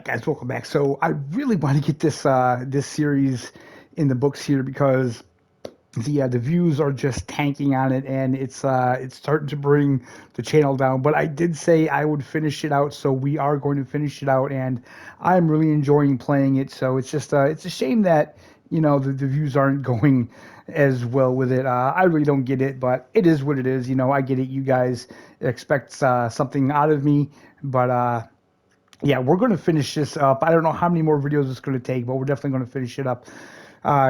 right, guys, welcome back. So I really want to get this series in the books here because the views are just tanking on it, and it's starting to bring the channel down. But I did say I would finish it out, so we are going to finish it out, and I'm really enjoying playing it. So it's just it's a shame that the views aren't going as well with it. I really don't get it, but it is what it is. I get it. You guys expect something out of me, but yeah, we're going to finish this up. I don't know how many more videos it's going to take, but we're definitely going to finish it up.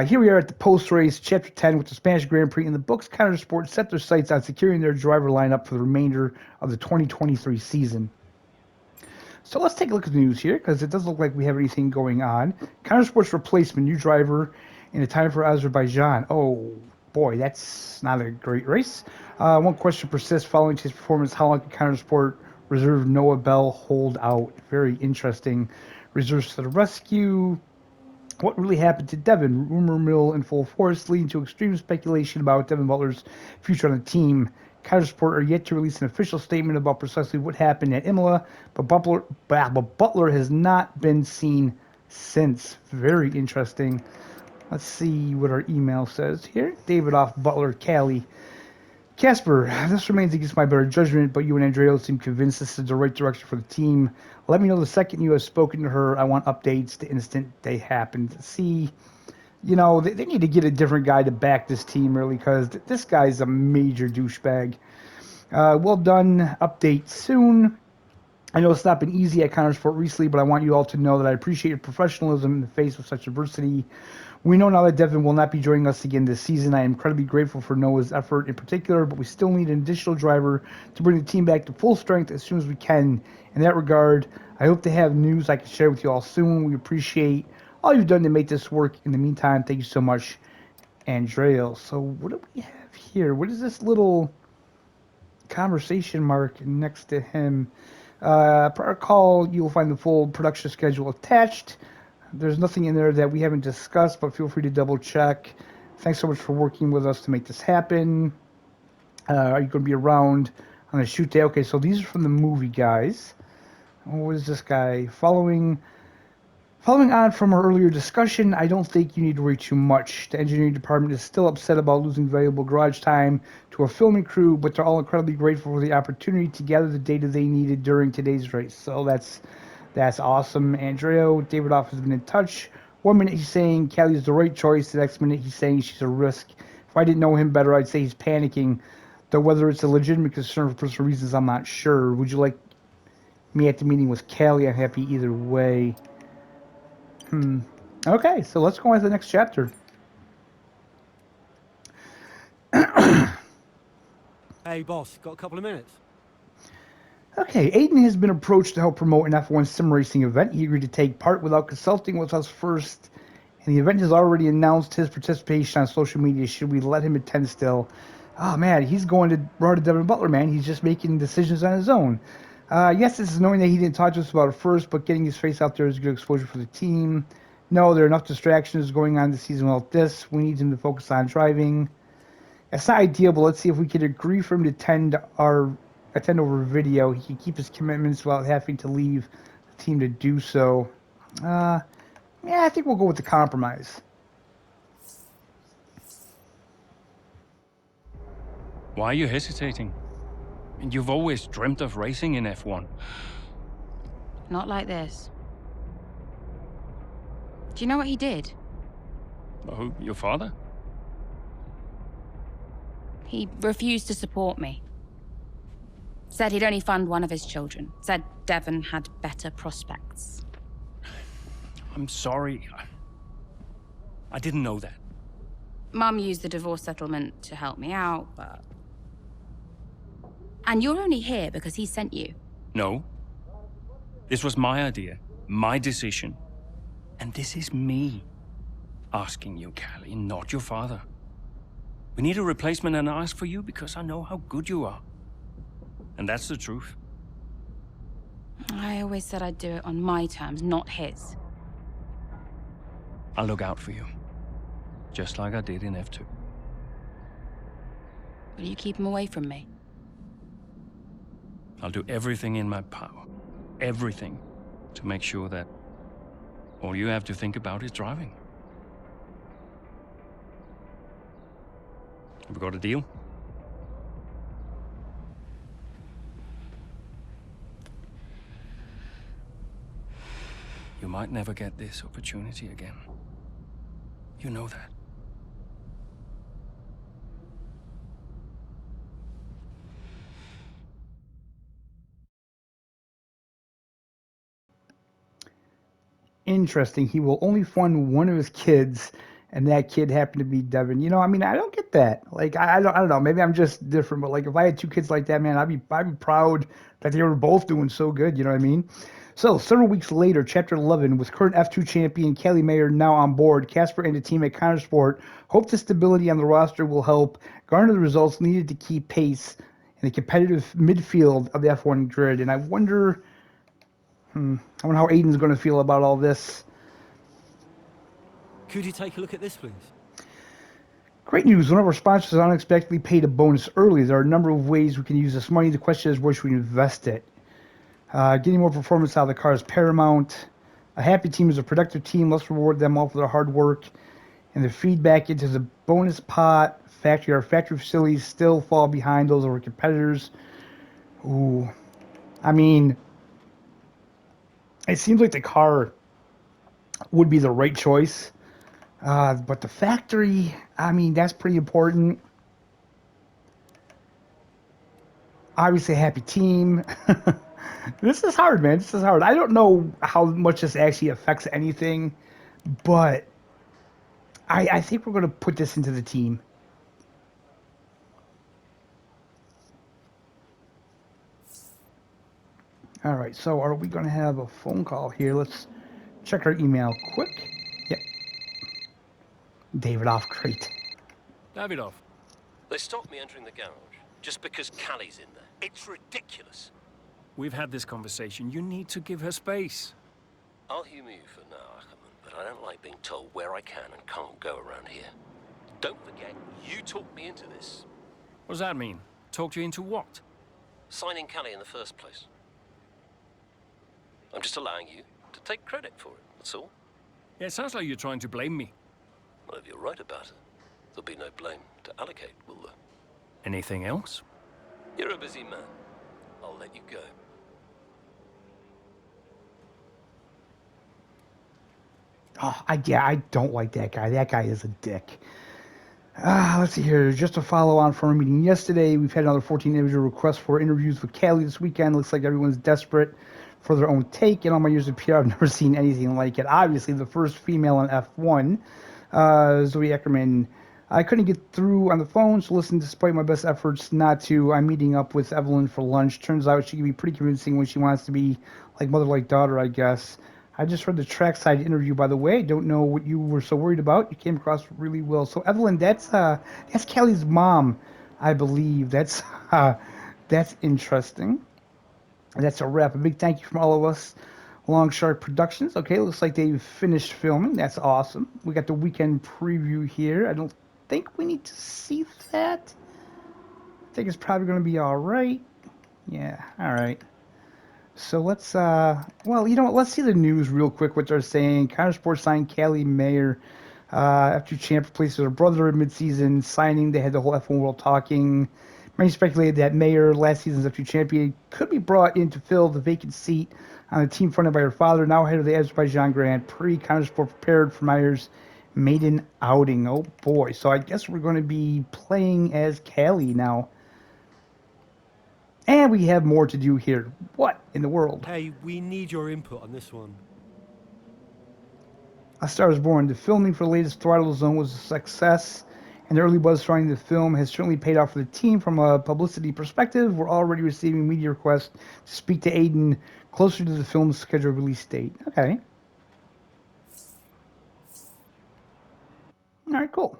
Here we are at the post-race, Chapter 10, with the Spanish Grand Prix. In the books, Konnersport set their sights on securing their driver lineup for the remainder of the 2023 season. So let's take a look at the news here, because it doesn't look like we have anything going on. Konnersport's replacement, new driver in a time for Azerbaijan. Oh, boy, that's not a great race. One question persists following his performance. How long can Konnersport reserve Noah Bell hold out? Very interesting. Reserves to the rescue. What really happened to Devin? Rumor mill in full force, leading to extreme speculation about Devin Butler's future on the team. Konnersport are yet to release an official statement about precisely what happened at Imola, but Butler has not been seen since. Very interesting. Let's see what our email says here. David off Butler, Cali. Casper, this remains against my better judgment, but you and Andrea seem convinced this is the right direction for the team. Let me know the second you have spoken to her. I want updates the instant they happen. See, they need to get a different guy to back this team, really, because this guy's a major douchebag. Well done. Update soon. I know it's not been easy at Konnersport recently, but I want you all to know that I appreciate your professionalism in the face of such adversity. We know now that Devin will not be joining us again this season. I am incredibly grateful for Noah's effort in particular, but we still need an additional driver to bring the team back to full strength as soon as we can. In that regard, I hope to have news I can share with you all soon. We appreciate all you've done to make this work. In the meantime, thank you so much, Andrea. So what do we have here? What is this little conversation mark next to him? Per call, you will find the full production schedule attached. There's nothing in there that we haven't discussed, but feel free to double check. Thanks so much for working with us to make this happen. Are you going to be around on a shoot day? Okay, so these are from the movie, guys. What is this guy? Following on from our earlier discussion, I don't think you need to worry too much. The engineering department is still upset about losing valuable garage time to our filming crew, but they're all incredibly grateful for the opportunity to gather the data they needed during today's race. So that's awesome. Andrea, David Off has been in touch. 1 minute he's saying Callie is the right choice. The next minute he's saying she's a risk. If I didn't know him better, I'd say he's panicking. Though whether it's a legitimate concern for personal reasons, I'm not sure. Would you like me at the meeting with Callie? I'm happy either way. Okay, so let's go on to the next chapter. Hey, boss, got a couple of minutes? Okay, Aiden has been approached to help promote an F1 sim racing event. He agreed to take part without consulting with us first, and the event has already announced his participation on social media. Should we let him attend still? Oh, man, he's going to run to Devin Butler, man. He's just making decisions on his own. Yes, this is knowing that he didn't talk to us about it first, but getting his face out there is good exposure for the team. No, there are enough distractions going on this season without this. We need him to focus on driving. It's not ideal, but let's see if we can agree for him to attend over video. He can keep his commitments without having to leave the team to do so. Yeah, I think we'll go with the compromise. Why are you hesitating? You've always dreamt of racing in F1. Not like this. Do you know what he did? Oh, your father? He refused to support me. Said he'd only fund one of his children. Said Devon had better prospects. I'm sorry. I didn't know that. Mum used the divorce settlement to help me out, but... And you're only here because he sent you. No. This was my idea, my decision. And this is me asking you, Callie, not your father. We need a replacement, and I ask for you because I know how good you are. And that's the truth. I always said I'd do it on my terms, not his. I'll look out for you. Just like I did in F2. Will you keep him away from me? I'll do everything in my power. Everything. To make sure that All you have to think about is driving. Have we got a deal? You might never get this opportunity again. You know that. Interesting. He will only fund one of his kids, and that kid happened to be Devin. You know, I mean, I don't get that. Like, I don't know. Maybe I'm just different, but like, if I had two kids like that, man, I'd be proud that they were both doing so good. You know what I mean? So, several weeks later, Chapter 11, with current F2 champion Kelly Mayer now on board, Casper and the team at Konnersport hope the stability on the roster will help garner the results needed to keep pace in the competitive midfield of the F1 grid. And I wonder how Aiden's going to feel about all this. Could you take a look at this, please? Great news. One of our sponsors unexpectedly paid a bonus early. There are a number of ways we can use this money. The question is, where should we invest it? Getting more performance out of the car is paramount. A happy team is a productive team. Let's reward them all for their hard work. And the feedback into the bonus pot. Our factory facilities still fall behind those of our competitors. Ooh. I mean, it seems like the car would be the right choice. But the factory, I mean, that's pretty important. Obviously, a happy team. This is hard, man. This is hard. I don't know how much this actually affects anything, but I think we're going to put this into the team. All right, so are we going to have a phone call here? Let's check our email quick. Yep. Davidoff, great. Davidoff. They stopped me entering the garage just because Callie's in there. It's ridiculous. We've had this conversation. You need to give her space. I'll humor you for now, Ackerman, but I don't like being told where I can and can't go around here. Don't forget, you talked me into this. What does that mean? Talked you into what? Signing Callie in the first place. I'm just allowing you to take credit for it, that's all. Yeah, it sounds like you're trying to blame me. Well, if you're right about it, there'll be no blame to allocate, will there? Anything else? You're a busy man. I'll let you go. Oh, I don't like that guy. That guy is a dick. Let's see here. Just to follow on from our meeting yesterday, we've had another 14 individual requests for interviews with Callie this weekend. Looks like everyone's desperate for their own take. In all my years of PR, I've never seen anything like it. Obviously, the first female in F1, Zoe Ackerman. I couldn't get through on the phone, so listen, despite my best efforts not to, I'm meeting up with Evelyn for lunch. Turns out she can be pretty convincing when she wants to be like mother, like daughter, I guess. I just read the trackside interview, by the way. I don't know what you were so worried about. You came across really well. So Evelyn, that's Callie's mom, I believe. That's interesting. That's a wrap. A big thank you from all of us. Long Shark Productions. Okay, looks like they've finished filming. That's awesome. We got the weekend preview here. I don't think we need to see that. I think it's probably going to be all right. Yeah, all right. So let's, well, you know what? Let's see the news real quick, what they're saying. Konnersport signed Callie Mayer after champ replaces her brother in midseason signing. They had the whole F1 world talking. Many speculated that Mayer, last season's F2 champion, could be brought in to fill the vacant seat on the team fronted by her father. Now ahead of the Azerbaijan Grand Prix, Konnersport prepared for Mayer's maiden outing. Oh boy! So I guess we're going to be playing as Callie now. And we have more to do here. What in the world? Hey, we need your input on this one. A Star is Born. The filming for the latest Throttle Zone was a success, and the early buzz surrounding the film has certainly paid off for the team. From a publicity perspective, we're already receiving media requests to speak to Aiden closer to the film's scheduled release date. Okay. All right, cool.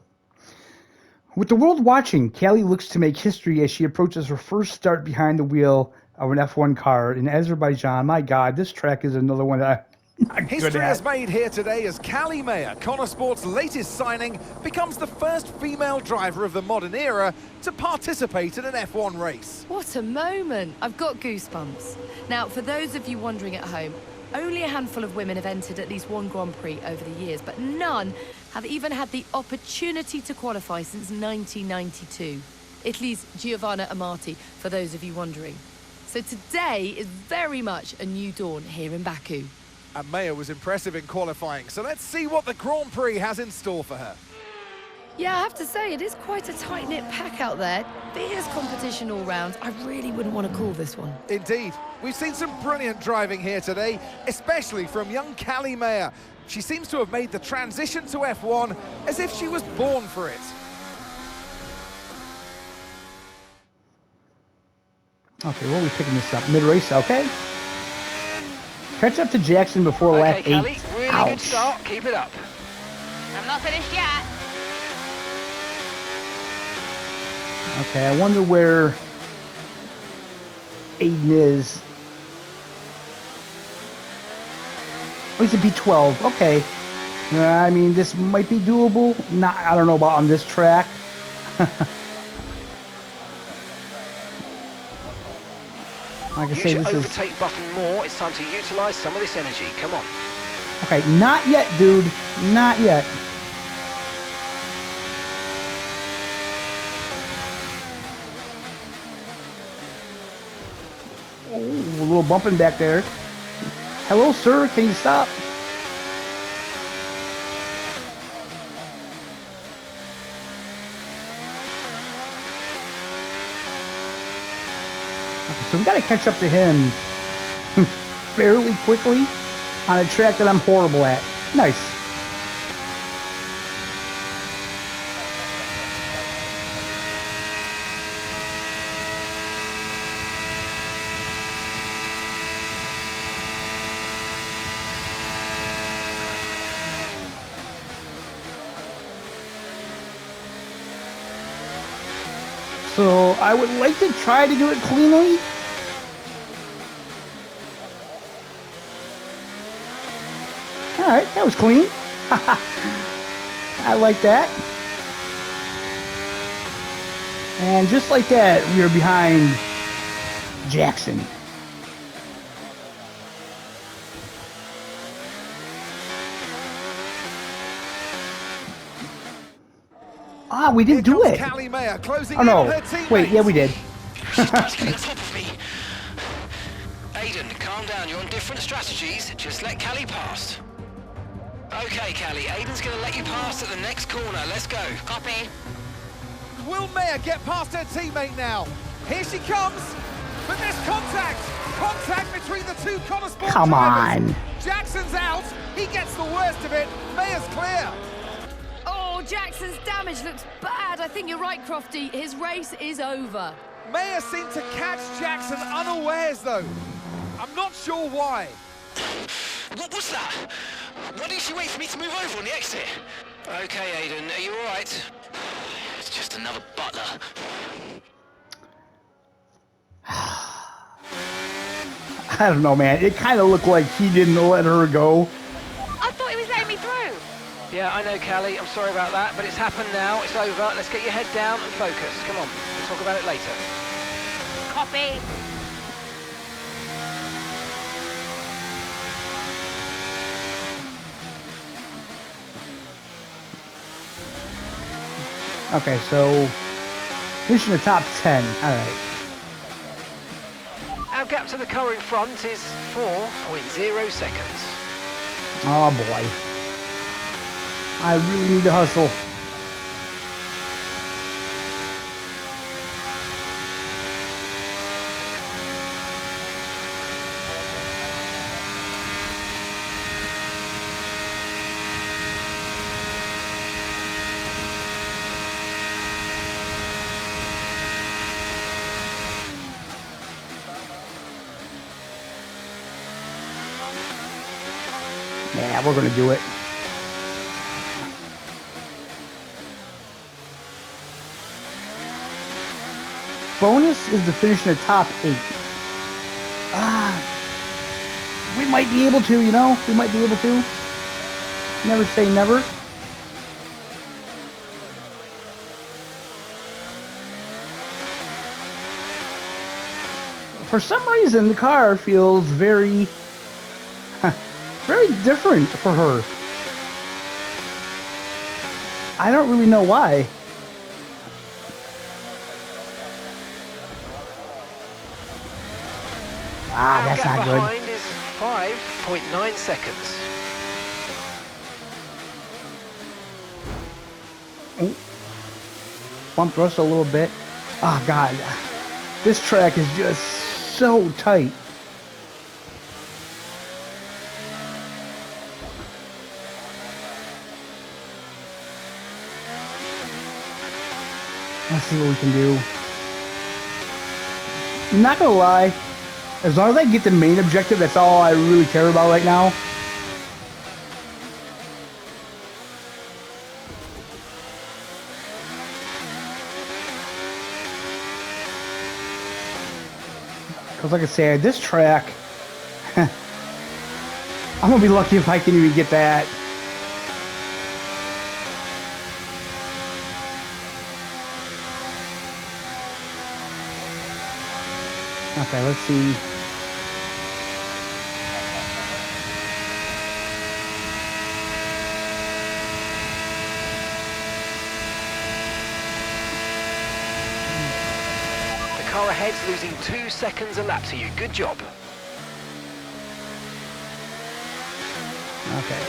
With the world watching, Callie looks to make history as she approaches her first start behind the wheel of an F1 car in Azerbaijan. My God, this track is another one that I'm not good History at. is made here today as Callie Mayer, Konnorsport's latest signing, becomes the first female driver of the modern era to participate in an F1 race. What a moment! I've got goosebumps. Now, for those of you wondering at home, Only a handful of women have entered at least one Grand Prix over the years, but none have even had the opportunity to qualify since 1992. Italy's Giovanna Amati, for those of you wondering. So today is very much a new dawn here in Baku. And Maya was impressive in qualifying, so let's see what the Grand Prix has in store for her. Yeah, I have to say, it is quite a tight-knit pack out there. Fierce competition all round. I really wouldn't want to call this one. Indeed. We've seen some brilliant driving here today, especially from young Callie Mayer. She seems to have made the transition to F1 as if she was born for it. Okay, where are we picking this up? Mid-race, okay. Catch up to Jackson before lap 8. Kelly, really Ouch. good start. Keep it up. I'm not finished yet. Okay, I wonder where Aiden is. Oh, he's a B12. Okay. I mean, this might be doable. Not, I don't know about on this track. Like I Use say, your this is... overtake button more. It's time to utilize some of this energy. Come on. Okay, not yet, dude. Not yet. Oh, a little bumping back there. Hello, sir. Can you stop? Okay, so we got to catch up to him fairly quickly on a track that I'm horrible at. Nice. So I would like to try to do it cleanly. Alright, that was clean. I like that. And just like that, we are behind Jackson. Ah, we didn't do it. Callie Mayer closing Oh in on no. her teammates. Wait, yeah, we did. She's practically on top of me. Aiden, calm down. You're on different strategies. Just let Callie pass. Okay, Callie. Aiden's going to let you pass at the next corner. Let's go. Copy. Will Mayer get past her teammate now? Here she comes. But there's contact. Contact between the two Konnersport Come drivers. on. Jackson's out. He gets the worst of it. Mayer's clear. Oh, Jackson's damage looks bad. I think you're right, Crofty. His race is over. Mayer seemed to catch Jackson unawares, though. I'm not sure why. What was that? Why didn't she wait for me to move over on the exit? Okay, Aiden. Are you all right? It's just another butler. I don't know, man. It kind of looked like he didn't let her go. I thought he was letting me through. Yeah, I know, Callie. I'm sorry about that, but it's happened now. It's over. Let's get your head down and focus. Come on. We'll talk about it later. Copy. Okay, so finishing the top 10. All right. Our gap to the car in front is 4.0 seconds. Oh boy. I really need to hustle. Yeah, we're gonna do it. Bonus is to finish in the top 8. We might be able to, you know? We might be able to. Never say never. For some reason, the car feels very very different for her. I don't really know why. Ah, that's Gap not good. behind is 5.9 seconds. Oh. Bumped us a little bit. Oh, God. This track is just so tight. Let's see what we can do. I'm not gonna lie, as long as I get the main objective, that's all I really care about right now. Because like I said, this track, I'm gonna be lucky if I can even get that. Okay, let's see. The car ahead's losing 2 seconds a lap to you. Good job. Okay.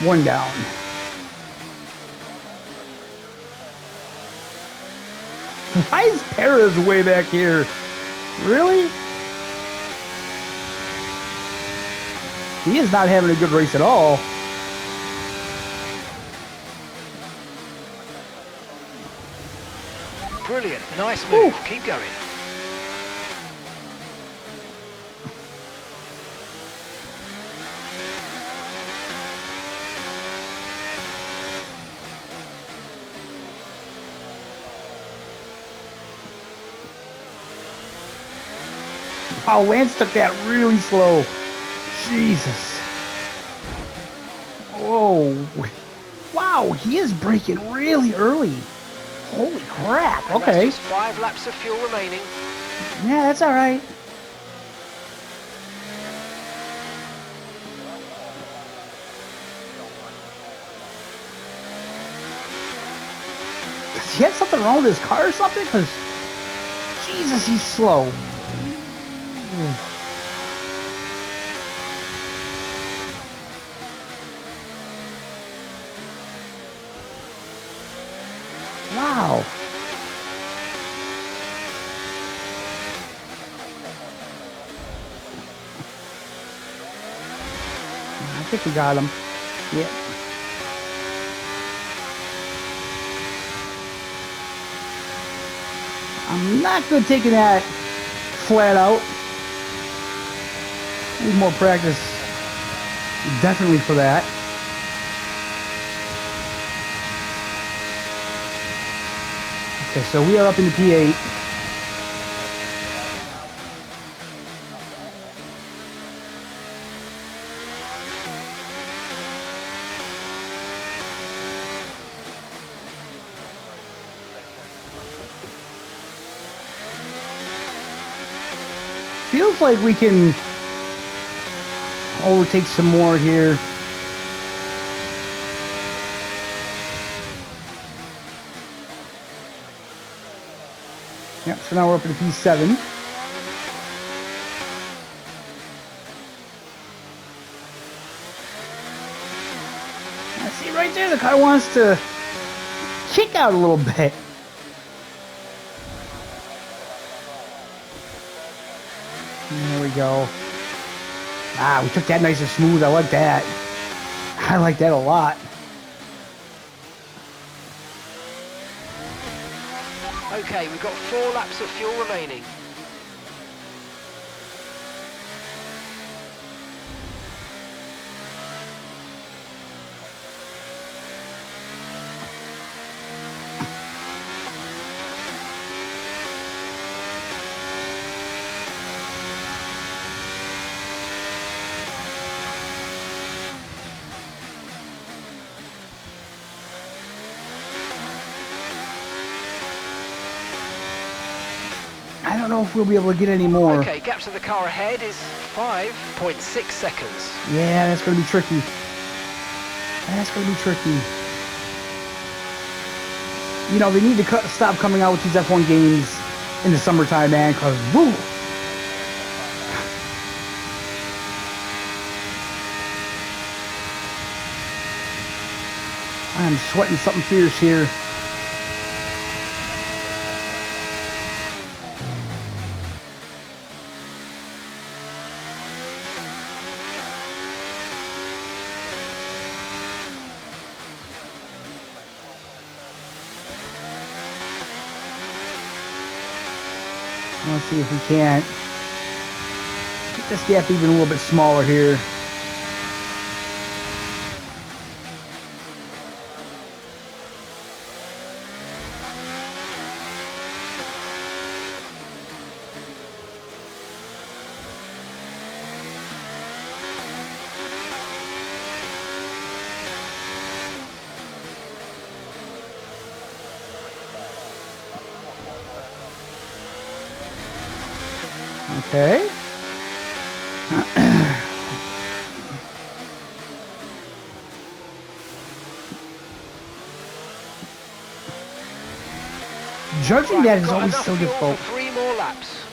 One down. Why is Perez way back here? Really? He is not having a good race at all. Brilliant. Nice move. Ooh. Keep going. Wow, Lance took that really slow. Jesus. Whoa. Wow, he is braking really early. Holy crap. And Okay. that's just 5 laps of fuel remaining. Yeah, that's all right. Does he have something wrong with his car or something? Because, Jesus, he's slow. Wow. I think we got him. Yeah. I'm not good taking that flat out. Need more practice. Definitely for that. Okay, so we are up in the P8. Feels like we can overtake some more here. Yep, so now we're up at the P7. I see right there the car wants to kick out a little bit. There we go. Ah, we took that nice and smooth. I like that. I like that a lot. Okay, we've got 4 laps of fuel remaining. I don't know if we'll be able to get any more. Okay, gap to the car ahead is 5.6 seconds. Yeah, that's going to be tricky. That's going to be tricky. You know, they need to stop coming out with these F1 games in the summertime, man, because, woo! I'm sweating something fierce here. Let's see if we can't get this gap even a little bit smaller here. Okay. Judging that is always so difficult. 3 more laps.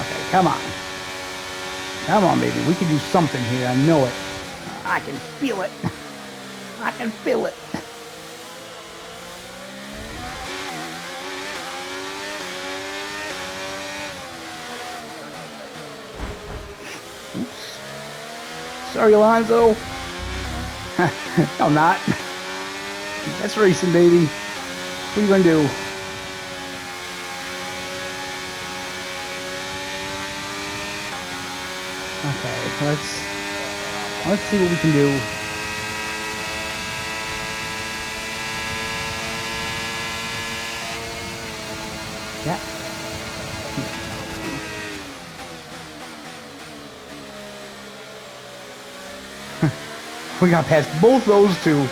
Okay, come on. Come on, baby. We can do something here. I know it. I can feel it. I can feel it. Oops. Sorry, Alonso. No, I'm not. That's racing, baby. What are you going to do? Okay, let's see what we can do. Yeah. We got past both those two.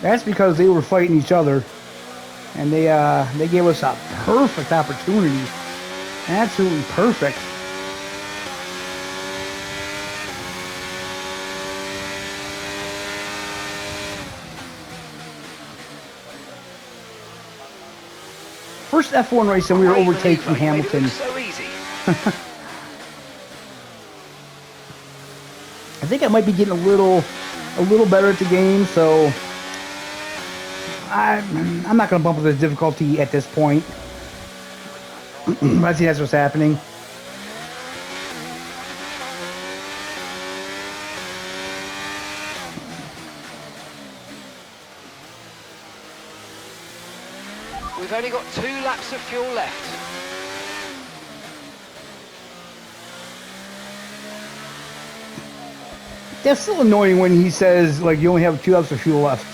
That's because they were fighting each other, and they gave us a perfect opportunity. Absolutely perfect. First F1 race and we were overtaking Hamilton. So easy. I think I might be getting a little better at the game, so I'm not going to bump up the difficulty at this point. I think that's what's happening. We've only got 2 laps of fuel left. That's still annoying when he says, like, you only have 2 laps of fuel left.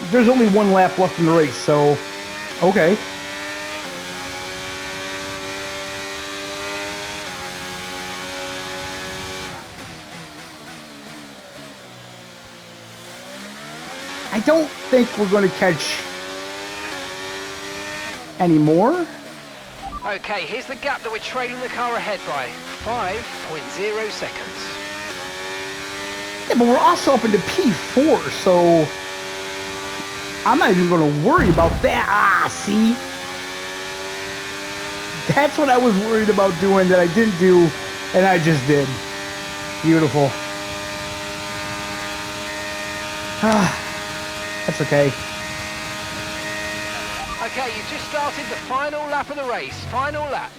There's only 1 lap left in the race, so, okay. I don't think we're going to catch any more. Okay, here's the gap that we're trailing the car ahead by. 5.0 seconds. Yeah, but we're also up into P4, so I'm not even going to worry about that. Ah, see? That's what I was worried about doing that I didn't do, and I just did. Beautiful. Ah. That's okay. Okay, you just started the final lap of the race. Final lap.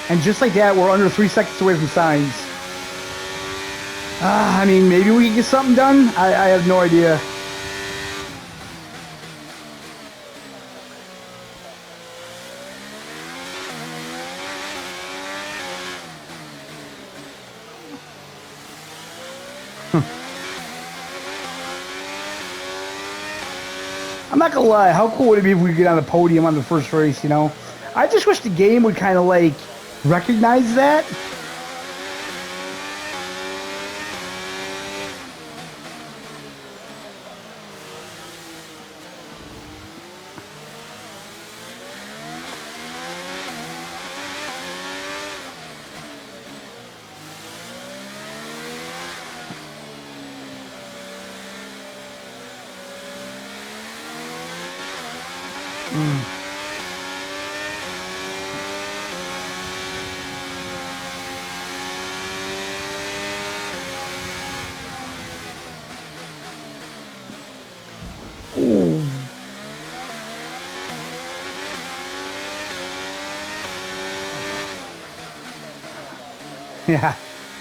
And just like that, we're under 3 seconds away from signs. I mean, maybe we can get something done? I have no idea. I'm not gonna lie, how cool would it be if we could get on the podium on the first race, you know? I just wish the game would kind of like recognize that.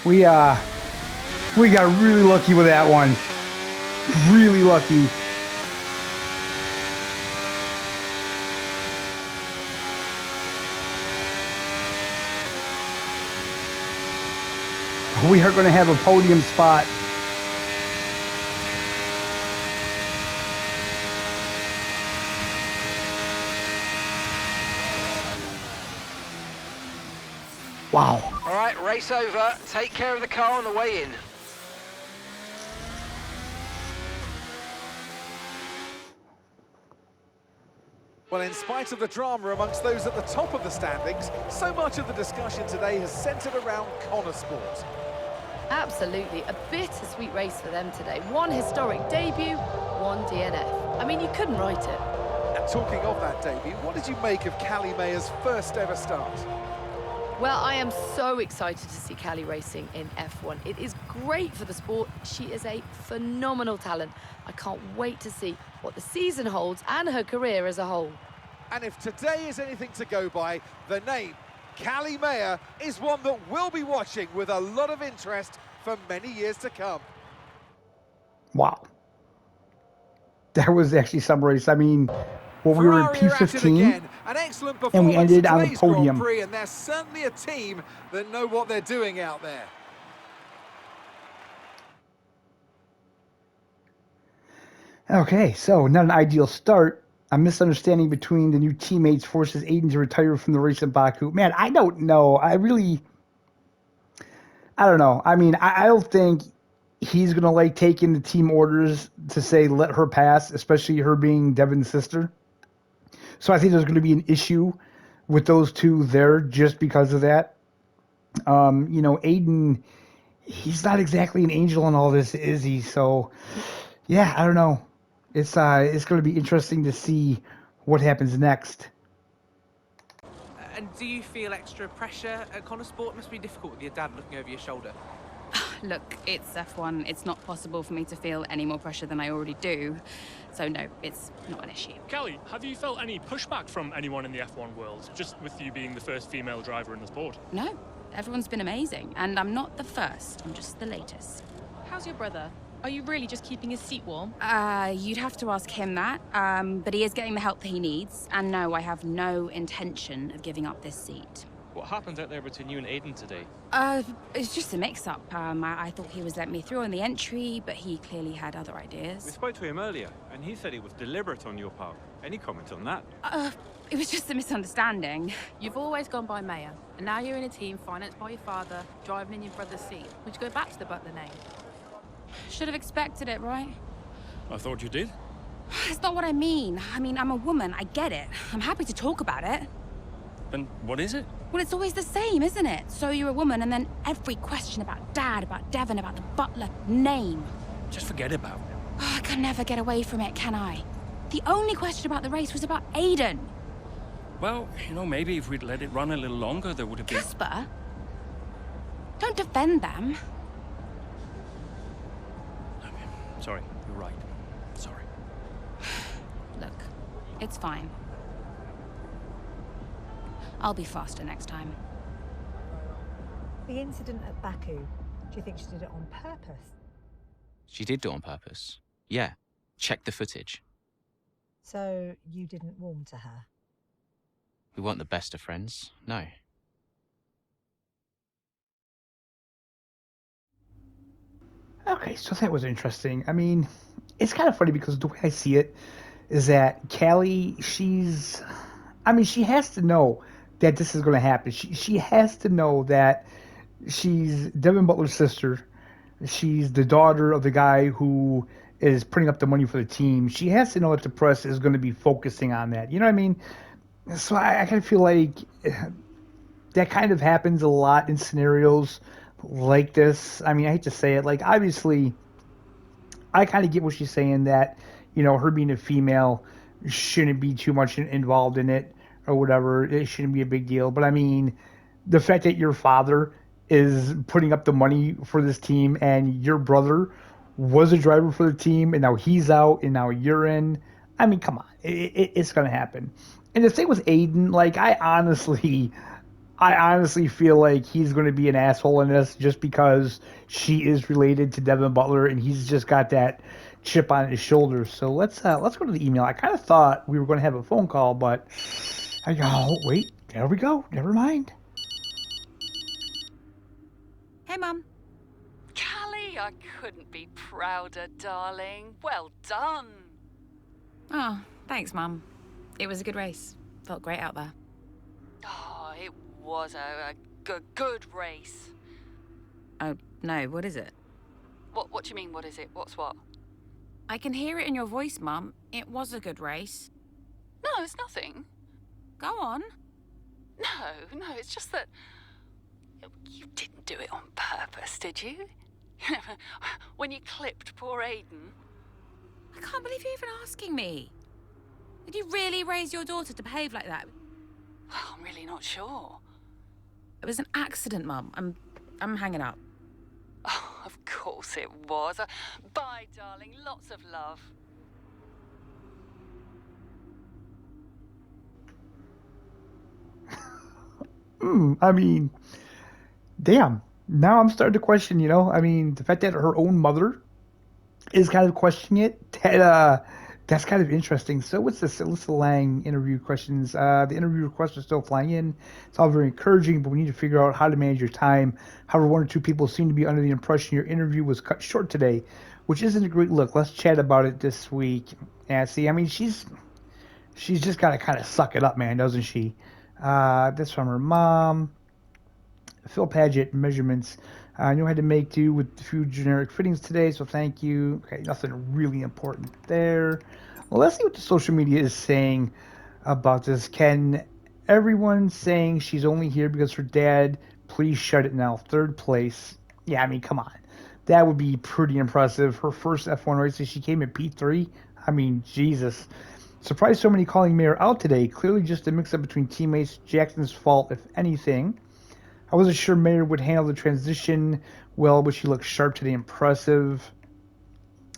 Yeah, we got really lucky with that one. Really lucky. We are going to have a podium spot. Wow. All right, race over. Take care of the car on the way in. Well, in spite of the drama amongst those at the top of the standings, so much of the discussion today has centred around Konnersport. Absolutely, a bittersweet race for them today. One historic debut, one DNF. I mean, you couldn't write it. And talking of that debut, what did you make of Callie Mayer's first ever start? Well, I am so excited to see Callie racing in F1. It is great for the sport. She is a phenomenal talent. I can't wait to see what the season holds and her career as a whole. And if today is anything to go by, the name Callie Mayer is one that we'll be watching with a lot of interest for many years to come. Wow. That was actually some race. I mean, well, we were in Ferrari are at it P15, again. An excellent performance and we ended on the today's Grand podium. Prix, and they're certainly a team that know what they're doing out there. Okay, so not an ideal start. A misunderstanding between the new teammates forces Aiden to retire from the race in Baku. Man, I don't know. I don't know. I mean, I don't think he's going to like taking the team orders to say let her pass, especially her being Devin's sister. So I think there's going to be an issue with those two there just because of that. You know, Aiden, he's not exactly an angel in all this, is he? So, yeah, I don't know. It's going to be interesting to see what happens next. And do you feel extra pressure at Konnersport? It must be difficult with your dad looking over your shoulder. Look, it's F1. It's not possible for me to feel any more pressure than I already do. So no, it's not an issue. Callie, have you felt any pushback from anyone in the F1 world, just with you being the first female driver in the sport? No, everyone's been amazing. And I'm not the first, I'm just the latest. How's your brother? Are you really just keeping his seat warm? You'd have to ask him that. But he is getting the help that he needs. And no, I have no intention of giving up this seat. What happened out there between you and Aiden today? It's just a mix-up. I thought he was letting me through on the entry, but he clearly had other We ideas. spoke to him earlier, and he said it was deliberate on your part. Any comment on that? It was just a misunderstanding. You've always gone by Mayor, and now you're in a team financed by your father, driving in your brother's seat. Would you go back to the Butler name? Should have expected it, right? I thought you did. It's not what I mean. I mean, I'm a woman, I get it. I'm happy to talk about it. Then what is it? Well, it's always the same, isn't it? So you're a woman, and then every question about Dad, about Devon, about the Butler name. Just forget about it. Oh, I can never get away from it, can I? The only question about the race was about Aiden. Well, you know, maybe if we'd let it run a little longer, there would have been... Casper? Don't defend them. Sorry, you're right. Sorry. Look, it's fine. I'll be faster next time. The incident at Baku, do you think she did it on purpose? She did do it on purpose. Yeah. Check the footage. So you didn't warm to her? We weren't the best of friends, no. Okay, so that was interesting. I mean, it's kind of funny because the way I see it is that Callie, I mean, she has to know that this is going to happen. She has to know that she's Devin Butler's sister. She's the daughter of the guy who is putting up the money for the team. She has to know that the press is going to be focusing on that. You know what I mean? So I kind of feel like that kind of happens a lot in scenarios like this. I mean, I hate to say it. Like, obviously, I kind of get what she's saying that, you know, her being a female shouldn't be too much involved in it or whatever. It shouldn't be a big deal. But I mean, the fact that your father is putting up the money for this team and your brother was a driver for the team and now he's out and now you're in. I mean, come on. It's going to happen. And the thing with Aiden, like, I honestly feel like he's going to be an asshole in this just because she is related to Devin Butler and he's just got that chip on his shoulder. So let's go to the email. I kind of thought we were going to have a phone call, but wait, there we go. Never mind. Hey, Mum. Callie, I couldn't be prouder, darling. Well done. Oh, thanks, Mum. It was a good race. Felt great out there. Oh, it was a good race. Oh, no, what is it? What do you mean, what is it? What's what? I can hear it in your voice, Mum. It was a good race. No, it's nothing. Go on. No, it's just that you didn't do it on purpose, did you? When you clipped poor Aiden. I can't believe you're even asking me. Did you really raise your daughter to behave like that? Well, I'm really not sure. It was an accident, Mum. I'm hanging up. Oh, of course it was. Bye, darling. Lots of love. I mean, damn. Now I'm starting to question, you know, I mean, the fact that her own mother is kind of questioning it, that's kind of interesting. So what's this Alyssa Lang interview questions? The interview requests are still flying in. It's all very encouraging, but we need to figure out how to manage your time. However, one or two people seem to be under the impression your interview was cut short today, which isn't a great look. Let's chat about it this week. Yeah, see, I mean, she's just got to kind of suck it up, man, doesn't she? That's from her mom. Phil Paget measurements. I knew I had to make do with a few generic fittings today, so thank you. Okay, nothing really important there. Well, let's see what the social media is saying about this. Can everyone saying she's only here because her dad, please shut it now. Third place. Yeah, I mean, come on. That would be pretty impressive. Her first F1 race, she came in P3. I mean, Jesus. Surprised so many calling Mayer out today. Clearly just a mix-up between teammates. Jackson's fault, if anything. I wasn't sure Mayer would handle the transition well, but she looked sharp today, impressive.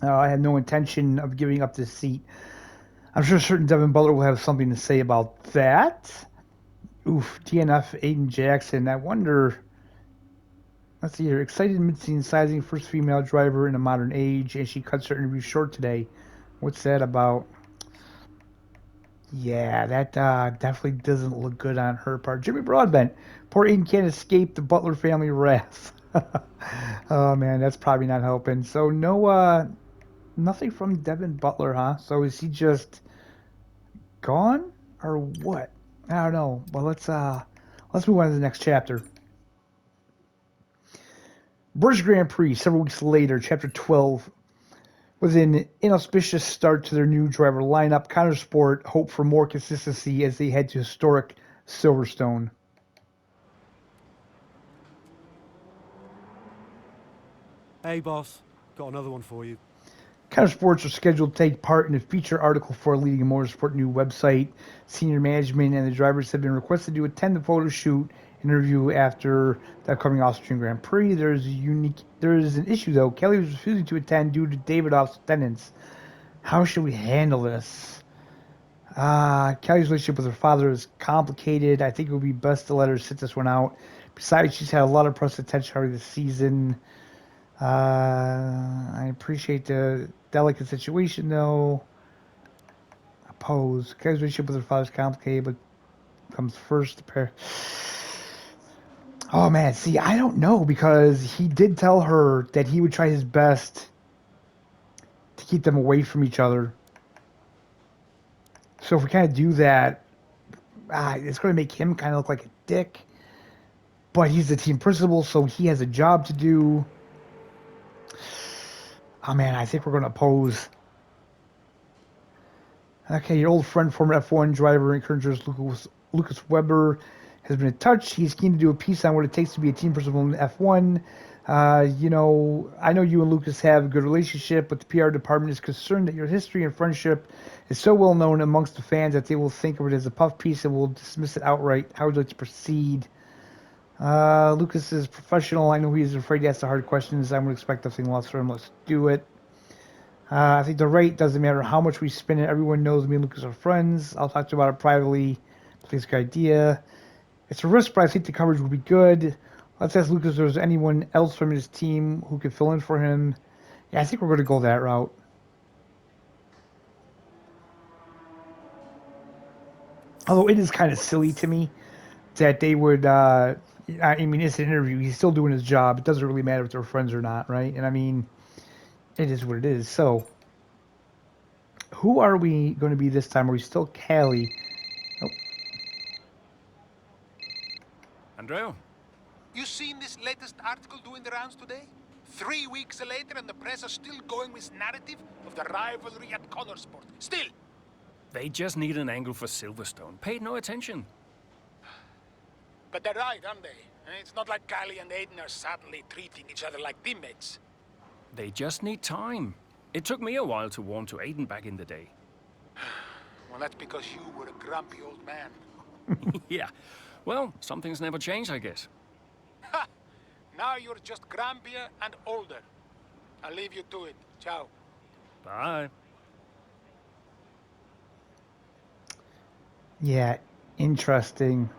I had no intention of giving up this seat. I'm sure certain Devin Butler will have something to say about that. Oof, DNF, Aiden Jackson. I wonder, let's see here. Excited mid-scene sizing, first female driver in a modern age, and she cuts her interview short today. What's that about? Yeah, that definitely doesn't look good on her part. Jimmy Broadbent. Poor Aiden can't escape the Butler family wrath. Oh, man, that's probably not helping. So, no, nothing from Devin Butler, huh? So, is he just gone or what? I don't know. Well, let's move on to the next chapter. British Grand Prix, several weeks later, Chapter 12. With an inauspicious start to their new driver lineup, Konnersport hope for more consistency as they head to historic Silverstone. Hey, boss. Got another one for you. Konnersports are scheduled to take part in a feature article for a leading motorsport new website. Senior management and the drivers have been requested to attend the photo shoot interview after the upcoming Austrian Grand Prix. There is an issue though. Kelly was refusing to attend due to Davidoff's attendance. How should we handle this? Kelly's relationship with her father is complicated. I think it would be best to let her sit this one out. Besides, she's had a lot of press attention already this season. I appreciate the delicate situation though. Oppose. Kelly's relationship with her father is complicated, but comes first. Oh, man, see, I don't know, because he did tell her that he would try his best to keep them away from each other. So if we kind of do that, it's going to make him kind of look like a dick. But he's the team principal, so he has a job to do. Oh man, I think we're going to oppose. Okay, your old friend, former F1 driver and encourager Lucas Weber, has been in touch. He's keen to do a piece on what it takes to be a team principal in F1. You know, I know you and Lucas have a good relationship, but the PR department is concerned that your history and friendship is so well known amongst the fans that they will think of it as a puff piece and will dismiss it outright. How would you like to proceed? Lucas is professional. I know he's afraid to ask the hard questions. I would expect nothing less from him. Let's do it. I think the rate doesn't matter how much we spend it. Everyone knows me and Lucas are friends. I'll talk to you about it privately. I think it's a good idea. It's a risk, but I think the coverage would be good. Let's ask Lucas if there's anyone else from his team who could fill in for him. Yeah, I think we're going to go that route. Although it is kind of silly to me that they would, I mean, it's an interview. He's still doing his job. It doesn't really matter if they're friends or not, right? And I mean, it is what it is. So, who are we going to be this time? Are we still Callie? Oh. Andrea? You seen this latest article doing the rounds today? 3 weeks later and the press are still going with narrative of the rivalry at Konnersport. Still! They just need an angle for Silverstone. Paid no attention. But they're right, aren't they? It's not like Callie and Aiden are suddenly treating each other like teammates. They just need time. It took me a while to warm to Aiden back in the day. Well, that's because you were a grumpy old man. Yeah. Well, some things never change, I guess. Ha! Now you're just grumpier and older. I'll leave you to it. Ciao. Bye. Yeah, interesting.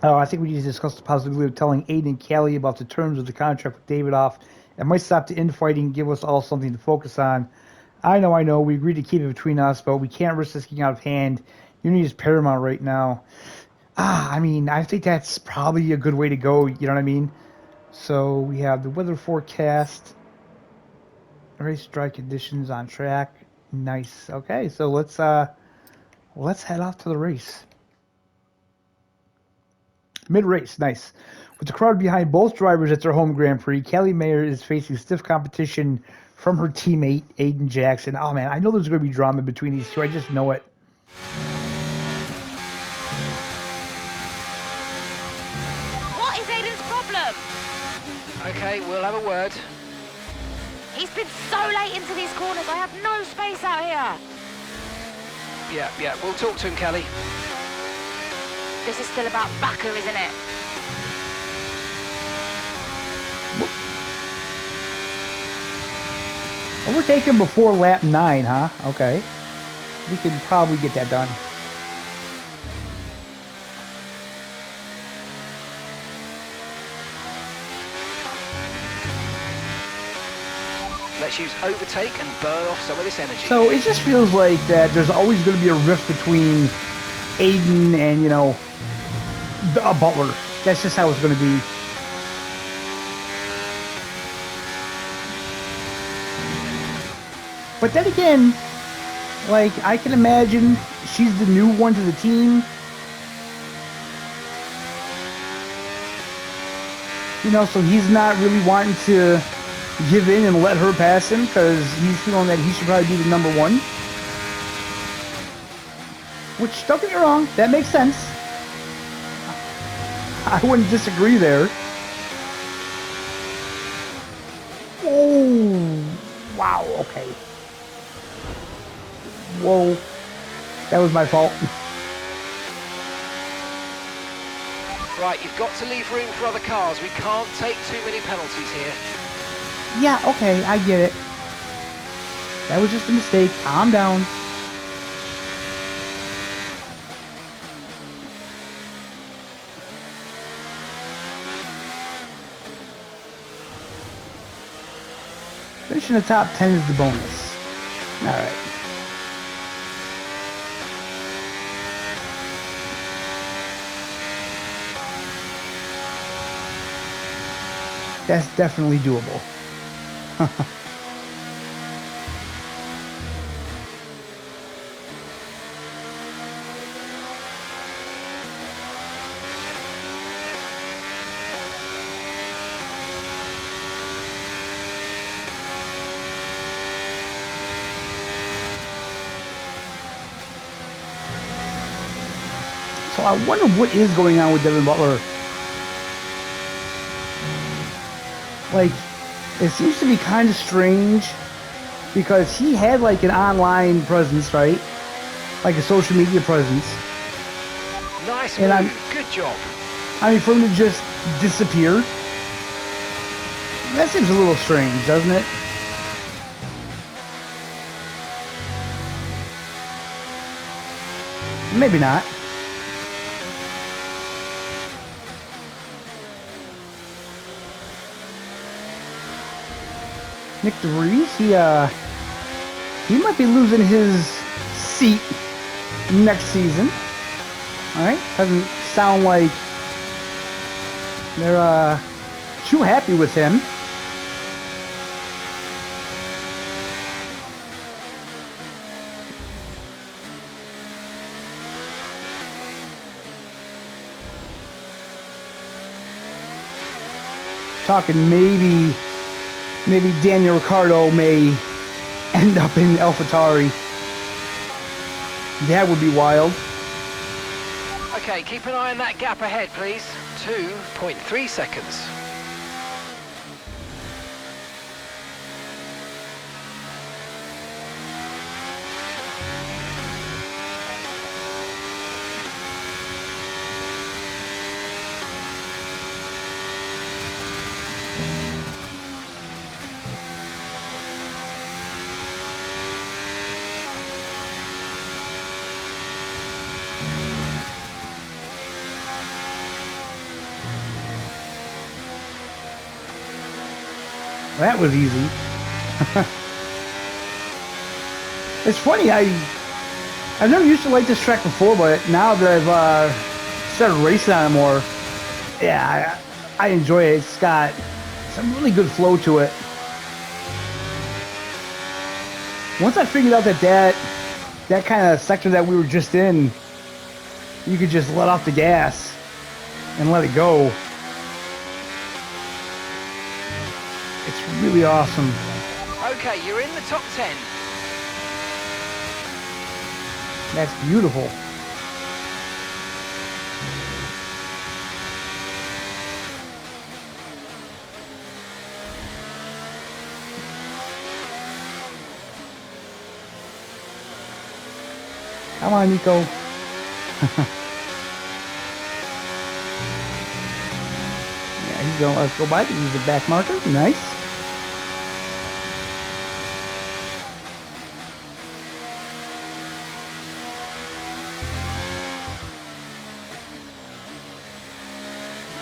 Oh, I think we need to discuss the possibility of telling Aiden and Callie about the terms of the contract with David off. It might stop the infighting, give us all something to focus on. I know, we agreed to keep it between us, but we can't risk this getting out of hand. Unity is paramount right now. I mean, I think that's probably a good way to go, you know what I mean? So we have the weather forecast, race dry conditions on track. Nice. Okay, so let's head off to the race. Mid-race, nice. With the crowd behind both drivers at their home Grand Prix, Callie Mayer is facing stiff competition from her teammate, Aiden Jackson. Oh, man, I know there's going to be drama between these two. I just know it. What is Aiden's problem? Okay, we'll have a word. He's been so late into these corners. I have no space out here. Yeah, we'll talk to him, Callie. This is still about Baku, isn't it? Overtaken before lap 9, huh? Okay. We can probably get that done. Let's use overtake and burn off some of this energy. So it just feels like that there's always going to be a rift between Aiden and, you know, a Butler. That's just how it's going to be. But then again, like, I can imagine she's the new one to the team. You know, so he's not really wanting to give in and let her pass him because he's feeling that he should probably be the number one. Which, don't get me wrong, that makes sense. I wouldn't disagree there. Oh, wow, okay. Whoa, that was my fault. Right, you've got to leave room for other cars. We can't take too many penalties here. Yeah, okay, I get it. That was just a mistake. Calm down. Finishing the top 10 is the bonus. Alright. That's definitely doable. So I wonder what is going on with Devin Butler. Like, it seems to be kind of strange because he had like an online presence, right? Like a social media presence. Nice and move. Good job. I mean, for him to just disappear, that seems a little strange, doesn't it? Maybe not. Nick DeVries, he might be losing his seat next season. All right, doesn't sound like they're too happy with him. Talking maybe Daniel Ricciardo may end up in AlphaTauri. That would be wild. Okay, keep an eye on that gap ahead, please. 2.3 seconds. That was easy. It's funny, I've never used to like this track before, but now that I've started racing on it more, yeah, I enjoy it. It's got some really good flow to it. Once I figured out that kind of sector that we were just in, you could just let off the gas and let it go. It's really awesome. Okay, you're in the top 10. That's beautiful. Come on, Nico. Yeah, he's going to let us go by. Use the back marker. Nice.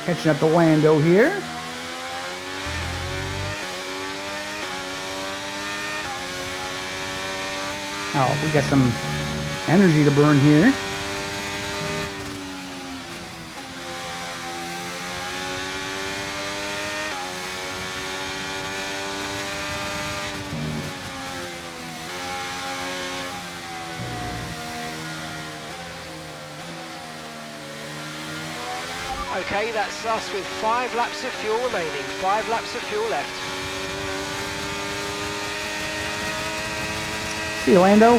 Catching up to Lando here. Oh, we got some energy to burn here. Okay, that's us with 5 laps of fuel remaining. 5 laps of fuel left. See you, Lando.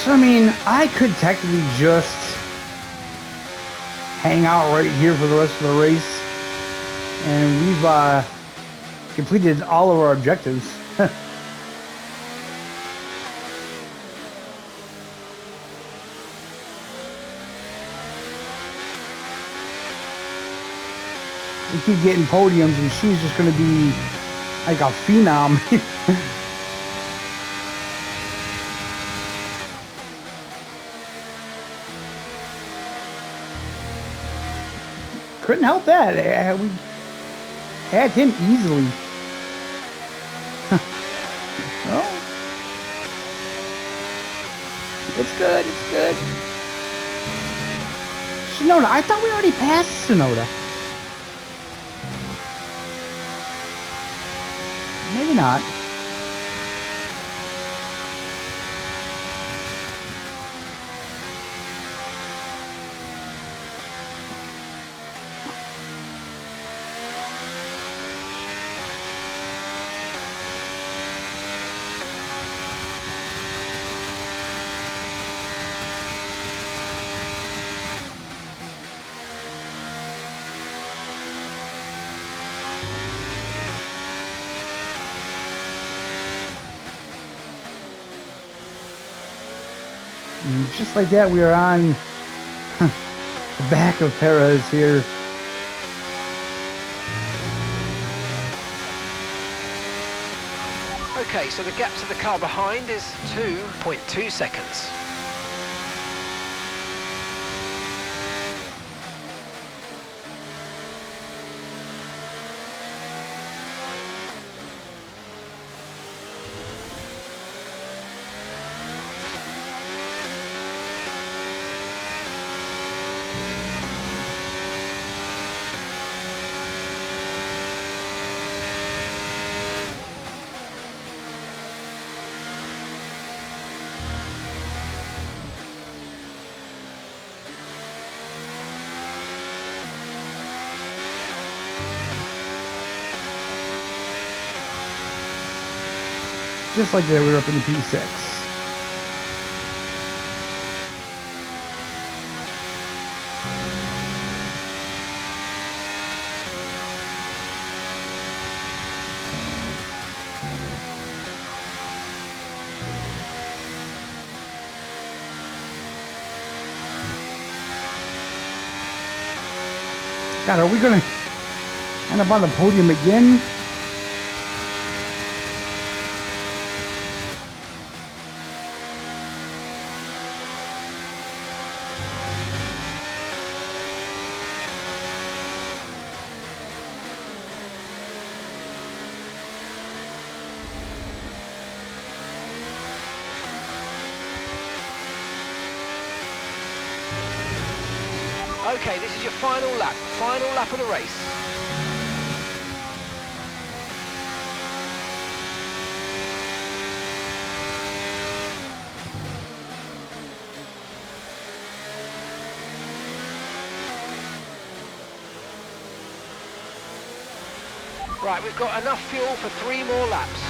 So, I mean, I could technically just hang out right here for the rest of the race, and we've completed all of our objectives. We keep getting podiums, and she's just going to be like a phenom. Couldn't help that. We had him easily. Oh. It's good, it's good. Shinoda, I thought we already passed Shinoda. Maybe not. just like that, we are on the back of Perez here. Okay, so the gap to the car behind is 2.2 seconds. Just like that, we were up in the P6. God, are we gonna end up on the podium again? Okay, this is your final lap of the race. Right, we've got enough fuel for 3 more laps.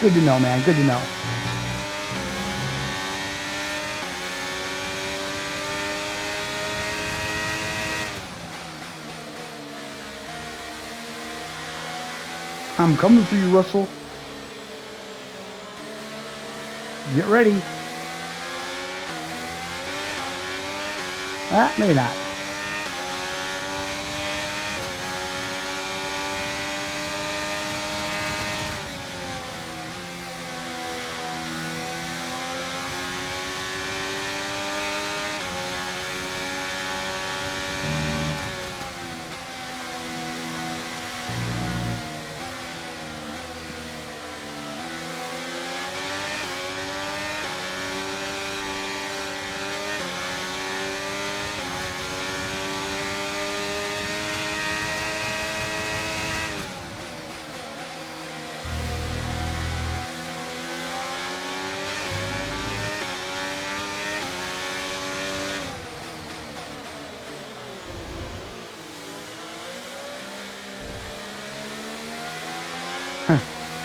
Good to know, man. Good to know. I'm coming for you, Russell. Get ready. Ah, maybe not.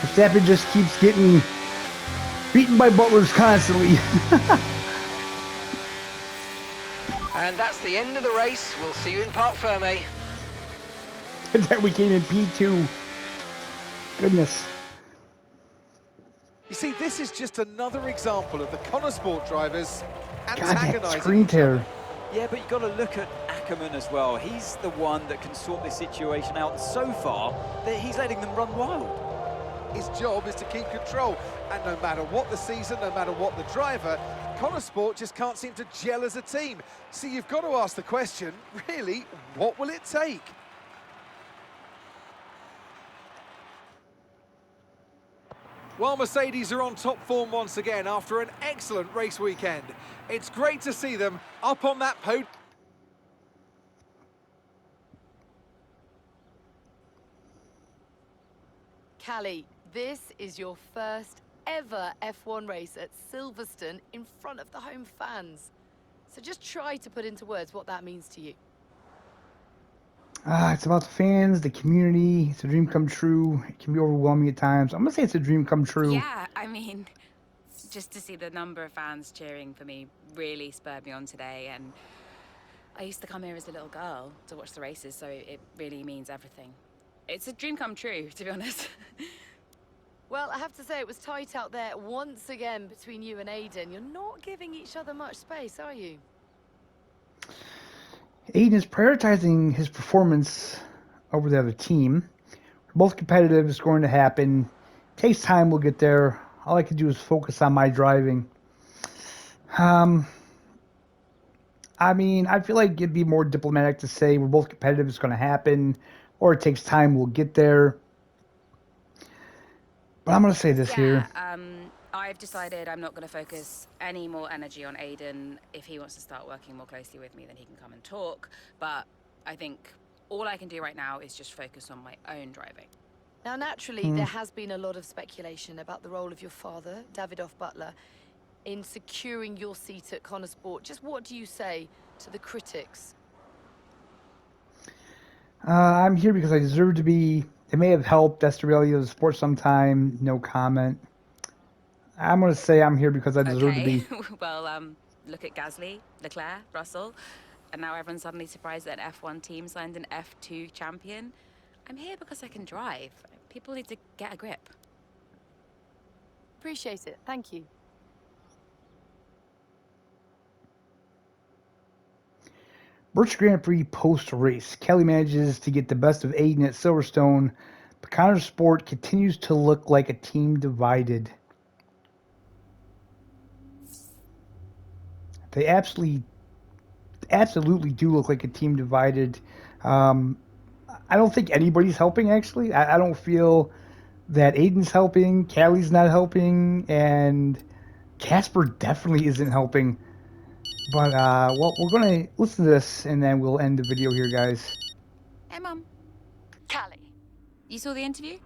Verstappen just keeps getting beaten by butlers constantly. And that's the end of the race. We'll see you in Parc Fermé. That we came in P2. Goodness. You see, this is just another example of the Konnersport drivers God, antagonising. that screen tear. Yeah, but you've got to look at Ackerman as well. He's the one that can sort this situation out. And so far, he's letting them run wild. His job is to keep control, and no matter what the season, no matter what the driver, Konnersport just can't seem to gel as a team. So you've got to ask the question, really, what will it take? Well, Mercedes are on top form once again after an excellent race weekend. It's great to see them up on that podium. Callie, this is your first ever F1 race at Silverstone in front of the home fans. So just try to put into words what that means to you. It's about the fans, the community. It's a dream come true. It can be overwhelming at times. I'm going to say it's a dream come true. Yeah, I mean, just to see the number of fans cheering for me really spurred me on today. And I used to come here as a little girl to watch the races, so it really means everything. It's a dream come true, to be honest. Well, I have to say it was tight out there once again between you and Aiden. You're not giving each other much space, are you? Aiden is prioritizing his performance over the other team. We're both competitive. It's going to happen. Takes time. We'll get there. All I can do is focus on my driving. I mean, I feel like it'd be more diplomatic to say we're both competitive. It's going to happen, or it takes time. We'll get there. But I'm going to say this here. I've decided I'm not going to focus any more energy on Aiden. If he wants to start working more closely with me, then he can come and talk. But I think all I can do right now is just focus on my own driving. Now, naturally, there has been a lot of speculation about the role of your father, Davidoff Butler, in securing your seat at Konnersport. Just what do you say to the critics? I'm here because I deserve to be. It may have helped. That's the reality of the sport sometime. No comment. I'm going to say I'm here because I deserve to be. Well, look at Gasly, Leclerc, Russell, and now everyone's suddenly surprised that an F1 team signed an F2 champion. I'm here because I can drive. People need to get a grip. Appreciate it. Thank you. Birch Grand Prix post-race. Kelly manages to get the best of Aiden at Silverstone, but Konnersport continues to look like a team divided. They absolutely do look like a team divided. I don't think anybody's helping, actually. I don't feel that Aiden's helping, Callie's not helping, and Casper definitely isn't helping. But, well, we're going to listen to this, and then we'll end the video here, guys. Hey, Mum. Callie, You saw the interview?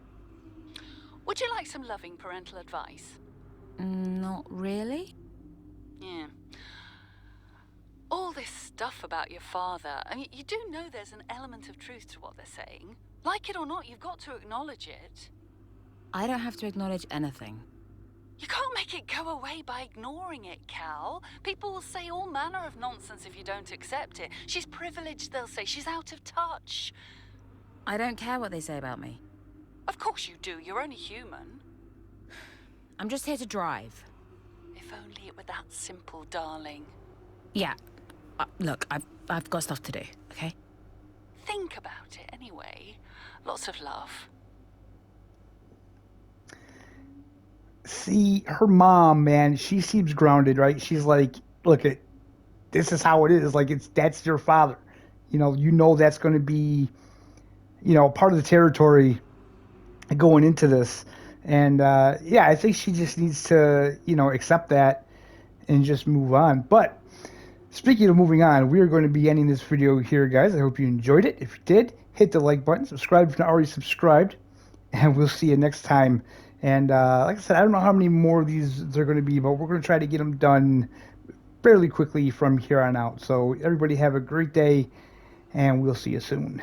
would you like some loving parental advice? Not really. Yeah. All this stuff about your father, I mean, you do know there's an element of truth to what they're saying. Like it or not, you've got to acknowledge it. I don't have to acknowledge anything. You can't make it go away by ignoring it, Cal. People will say all manner of nonsense if you don't accept it. She's privileged, they'll say. She's out of touch. I don't care what they say about me. Of course you do. You're only human. I'm just here to drive. If only it were that simple, darling. Yeah. Look, I've got stuff to do, okay? Think about it anyway. Lots of love. See, her mom, man, she seems grounded, right? She's like, look, this is how it is. Like, that's your father. You know that's going to be, part of the territory going into this. And, yeah, I think she just needs to, accept that and just move on. But speaking of moving on, we are going to be ending this video here, guys. I hope you enjoyed it. If you did, hit the like button, subscribe if you're not already subscribed, and we'll see you next time. And like I said, I don't know how many more of these there are going to be, but we're going to try to get them done fairly quickly from here on out. So everybody have a great day, and we'll see you soon.